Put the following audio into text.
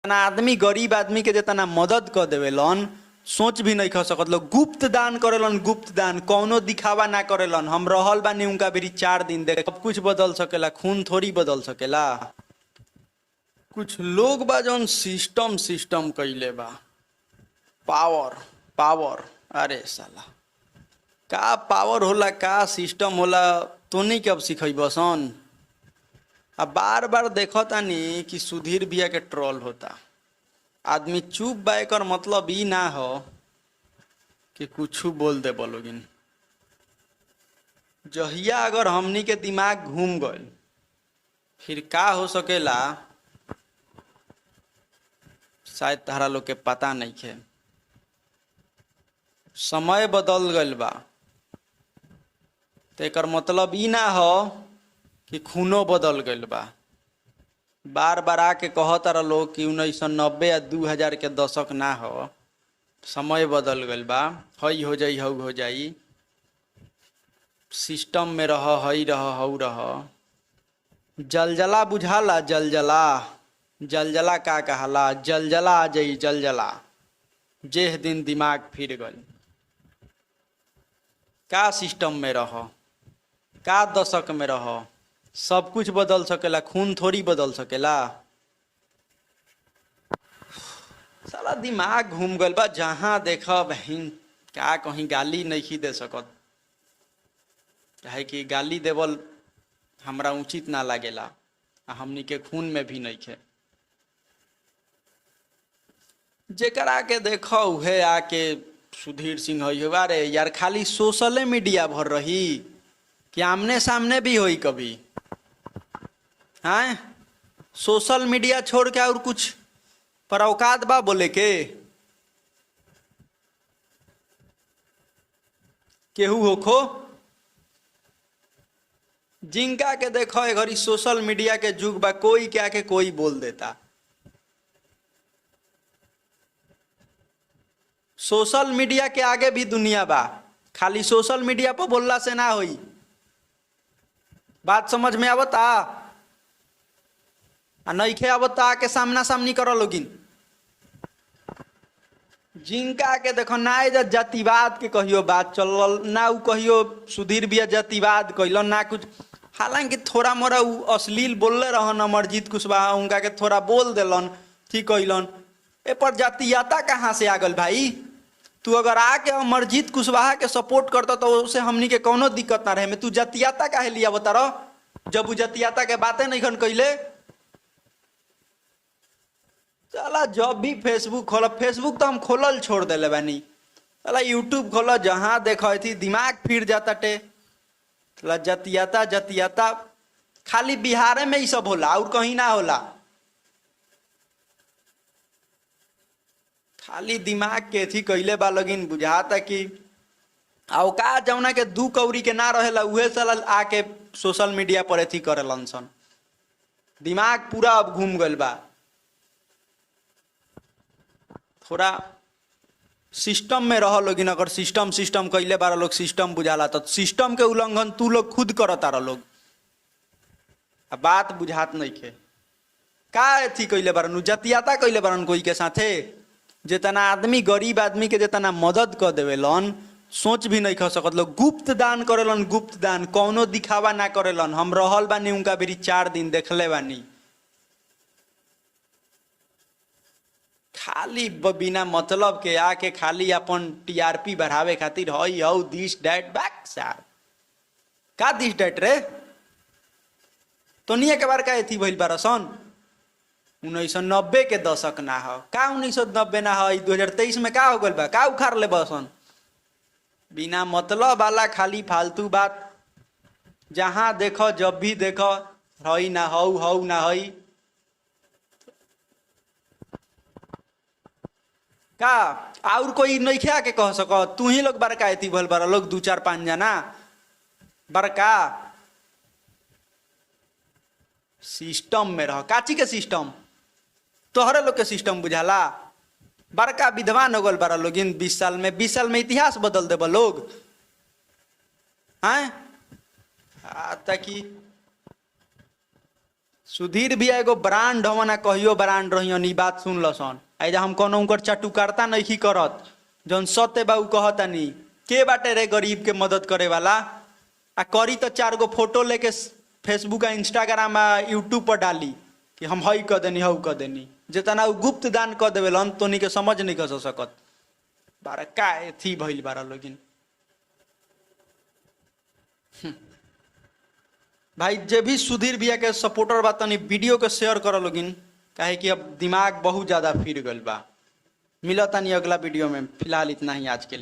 तना आदमी गरीब आदमी के जितना मदद कर देवेलन सोच भी नहीं कर सकत लोग। गुप्त दान करेलन, गुप्त दान, कौनो दिखावा ना करेलन। हम रहल बानी उनका बेरी 4 दिन देख, सब कुछ बदल सकेला, खून थोड़ी बदल सकेला। कुछ लोग बा जौन सिस्टम सिस्टम कइले बा, पावर पावर। अरे साला का पावर होला, का सिस्टम होला, तो नहीं कब सिखैबसन। अब बार बार देखो तानी कि सुधीर भैया के ट्रोल होता, आदमी चुप बा, एकर मतलब ई ना हो कि कुछ बोल दे बोलोगिन। जहिया अगर हमनी के दिमाग घूम गए फिर का हो सकेला शायद तारा लोग के पता नहीं है। समय बदल गइल बा तो एकर मतलब ई ना हो कि खूनो बदल गइल बा। बार बार आके कहता लोग कि 1990 या 2000 के दशक ना हो, समय बदल गइल बा, हई हो जाई हऊ हो जाई, सिस्टम में रह, हई रह हऊ रह। जलजला बुझाला, जलजला जलजला का कहाला, जलजला आ जाई जलजला, जेह दिन दिमाग फिर गइल। का सिस्टम में रह, का दशक में रह, सब कुछ बदल सकेला, खून थोड़ी बदल सकेला। साला दिमाग घूम गइल बा, जहाँ देखा बहन का कहीं गाली नहीं दे सकत, काहे कि गाली देवल हमरा उचित ना लागेला, हमनी के खून में भी नहीं है। जेकरा के देखो उहे आके सुधीर सिंह हई हो। अरे यार खाली सोशल मीडिया भर रही कि आमने सामने भी होई कभी? हाँ, सोशल मीडिया छोड़ के और कुछ पर औकात बा बोले के? केहू होखो जिनका के देखो ए घड़ी सोशल मीडिया के जुग बा, कोई क्या के कोई बोल देता। सोशल मीडिया के आगे भी दुनिया बा, खाली सोशल मीडिया पर बोलला से ना होई। बात समझ में आवता? नइखे आवता के सामना सामनी करो लोगिन। जिनका के देखो ना जातिवाद के कहियो बात चलल ना, उ कहियो सुधीर भैया जातिवाद कइलन ना कुछ। हालांकि थोड़ा मोरा उ अश्लील बोलले रहन अमरजीत कुशवाहा, उनका के थोड़ा बोल देलन, ठीक कइलन। ए पर जातीयता कहाँ से आ गल भाई? तू अगर आके अमरजीत कुशवाहा के सपोर्ट करता तो उसे हमनी के कोनो दिक्कत ना रहे में, तू जातीयता काहे लिया बता रहा जब उ जातीयता के बातें नहीं खन कइले। चला जब भी फेसबुक खोल, फेसबुक तो हम खोलल छोड़ देले बानी, चला यूट्यूब खोल, जहाँ देखो थी दिमाग फिर जाता टे। चला जातीयता जातीयता खाली बिहार में ही सब होला और कहीं ना होला। खाली दिमाग के थी कइले बा लोगिन, बुझाता कि औकात जौना के 2 कौड़ी के ना रहेला उहे साला आके सोशल मीडिया पर थी करेलन सन। दिमाग पूरा अब घूम गइल बा। थोड़ा सिस्टम में रह लोगिन। अगर सिस्टम सिस्टम कइले बारा लोग, सिस्टम बुझाला तो सिस्टम के उल्लंघन तू लोग खुद करता रह लोग। अब बात बुझात नहीं के का थी कइले बारन, जातीयता कइले बारन कोई के साथे। जितना आदमी गरीब आदमी के जितना मदद कर देवेलन सोच भी नहीं कर सकत लोग। गुप्त दान करेलन, गुप्त दान, कौनो दिखावा ना करेलन। हम रहल बानी उनका बेरी 4 दिन देखले बानी, खाली बिना मतलब के आके खाली अपन टीआरपी बढ़ावे खातिर हई हऊ दिस डैट बैक सार। का दिस डैट रे? तो नहीं के बार का एथी भइल बारसन 1990 के दशक ना हो का, 1990 ना हो, 2023 में का हो गइल बा? का उखाड़ ले बसन बिना मतलब वाला खाली फालतू बात। जहाँ देखो जब भी देखो हई ना हऊ, हऊ ना हई। का और कोई नहीं खे के कह सको? तू ही लोग बड़का एथी भल बारा लोग, 2-4-5 जना बड़का सिस्टम में रह। काची के सिस्टम? तोहरे लोग के सिस्टम बुझाला। बड़का विद्वान हो गल बारा लोग इन 20 साल में, 20 साल में इतिहास बदल देबा लोग। हैं ताकि सुधीर भी एगो ब्रांड हम ना कहियो ब्रांड रहियन, ई बात सुन लसन। आई हम कोनो उनकर चाटुकारता नहीं करत, जौन सत्य बाबू कहतानी के बाटे रे गरीब के मदद करे वाला। आ करी तो 4 गो फोटो लेके फेसबुक आ इंस्टाग्राम आ यूट्यूब पर डाली कि हम हई कर देनी हऊ कर देनी। जितना उ गुप्त दान कर देवेलन तो के समझ नहीं कर सकत बारा का थी भइल बारा लोगिन। भाई जे भी सुधीर भैया के सपोर्टर बा तनी वीडियो के शेयर कर लोगिन, काहे कि अब दिमाग बहुत ज्यादा फिर गइल बा। मिलता नहीं अगला वीडियो में, फिलहाल इतना ही आज के लिए।